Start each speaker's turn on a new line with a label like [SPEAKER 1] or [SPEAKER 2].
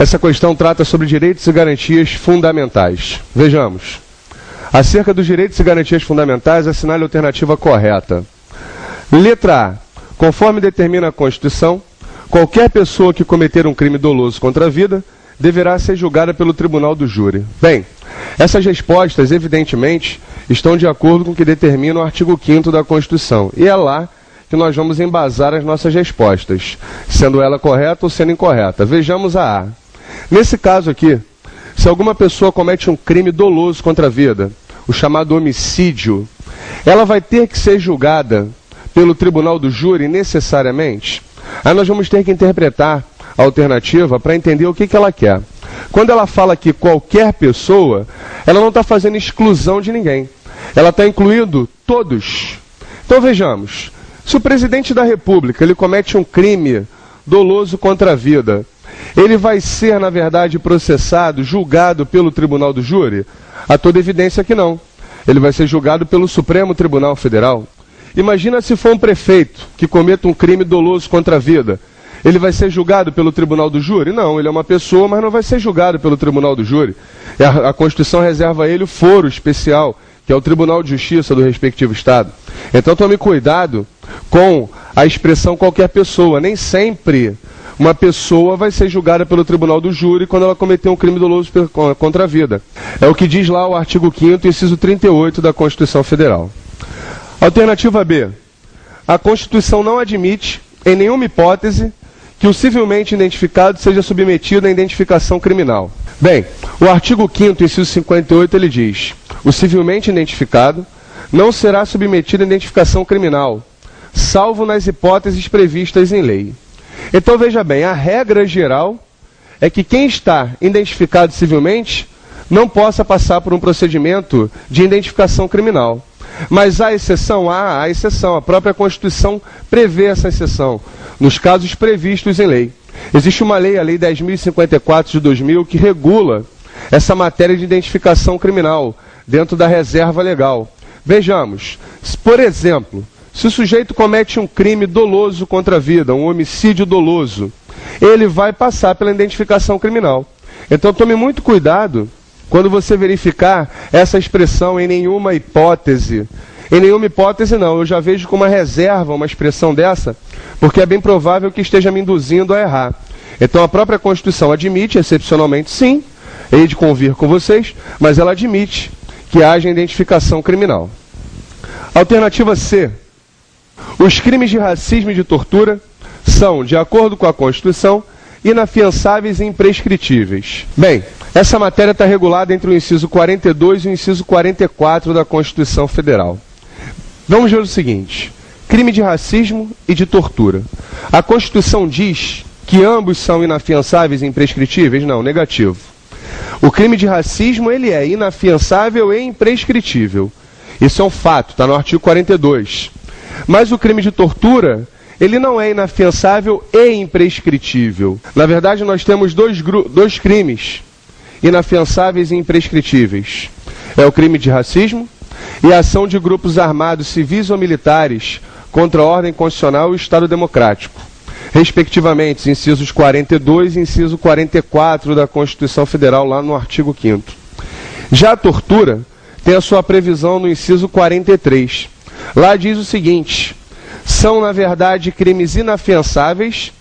[SPEAKER 1] Essa questão trata sobre direitos e garantias fundamentais. Vejamos. Acerca dos direitos e garantias fundamentais, assinale a alternativa correta. Letra A. Conforme determina a Constituição, qualquer pessoa que cometer um crime doloso contra a vida deverá ser julgada pelo tribunal do júri. Bem, essas respostas, evidentemente, estão de acordo com o que determina o artigo 5º da Constituição. E é lá que nós vamos embasar as nossas respostas, sendo ela correta ou sendo incorreta. Vejamos a A. Nesse caso aqui, se alguma pessoa comete um crime doloso contra a vida, o chamado homicídio, ela vai ter que ser julgada pelo tribunal do júri necessariamente? Aí nós vamos ter que interpretar a alternativa para entender o que ela quer. Quando ela fala que qualquer pessoa, ela não está fazendo exclusão de ninguém. Ela está incluindo todos. Então vejamos, se o presidente da República ele comete um crime doloso contra a vida, ele vai ser, na verdade, processado, julgado pelo tribunal do júri? Há toda evidência que não. Ele vai ser julgado pelo Supremo Tribunal Federal. Imagina se for um prefeito que cometa um crime doloso contra a vida. Ele vai ser julgado pelo tribunal do júri? Não, ele é uma pessoa, mas não vai ser julgado pelo tribunal do júri. A Constituição reserva a ele o foro especial, que é o Tribunal de Justiça do respectivo Estado. Então tome cuidado com a expressão qualquer pessoa. Nem sempre uma pessoa vai ser julgada pelo tribunal do júri quando ela cometer um crime doloso contra a vida. É o que diz lá o artigo 5º, inciso 38 da Constituição Federal. Alternativa B. A Constituição não admite, em nenhuma hipótese, que o civilmente identificado seja submetido à identificação criminal. Bem, o artigo 5º, inciso 58, ele diz: o civilmente identificado não será submetido à identificação criminal, salvo nas hipóteses previstas em lei. Então veja bem, a regra geral é que quem está identificado civilmente não possa passar por um procedimento de identificação criminal. Mas há exceção? Há exceção. A própria Constituição prevê essa exceção, nos casos previstos em lei. Existe uma lei, a Lei 10.054 de 2000, que regula essa matéria de identificação criminal dentro da reserva legal. Vejamos, por exemplo, se o sujeito comete um crime doloso contra a vida, um homicídio doloso, ele vai passar pela identificação criminal. Então tome muito cuidado quando você verificar essa expressão em nenhuma hipótese. Em nenhuma hipótese não, eu já vejo como uma reserva uma expressão dessa, porque é bem provável que esteja me induzindo a errar. Então a própria Constituição admite, excepcionalmente sim, hei de convir com vocês, mas ela admite que haja identificação criminal. Alternativa C. Os crimes de racismo e de tortura são, de acordo com a Constituição, inafiançáveis e imprescritíveis. Bem, essa matéria está regulada entre o inciso 42 e o inciso 44 da Constituição Federal. Vamos ver o seguinte: crime de racismo e de tortura. A Constituição diz que ambos são inafiançáveis e imprescritíveis? Não, negativo. O crime de racismo ele é inafiançável e imprescritível. Isso é um fato, está no artigo 42. Mas o crime de tortura, ele não é inafiançável e imprescritível. Na verdade, nós temos dois crimes inafiançáveis e imprescritíveis. É o crime de racismo e a ação de grupos armados civis ou militares contra a ordem constitucional e o Estado democrático, respectivamente, incisos 42 e inciso 44 da Constituição Federal, lá no artigo 5º. Já a tortura tem a sua previsão no inciso 43. Lá diz o seguinte: são, na verdade, crimes inafiançáveis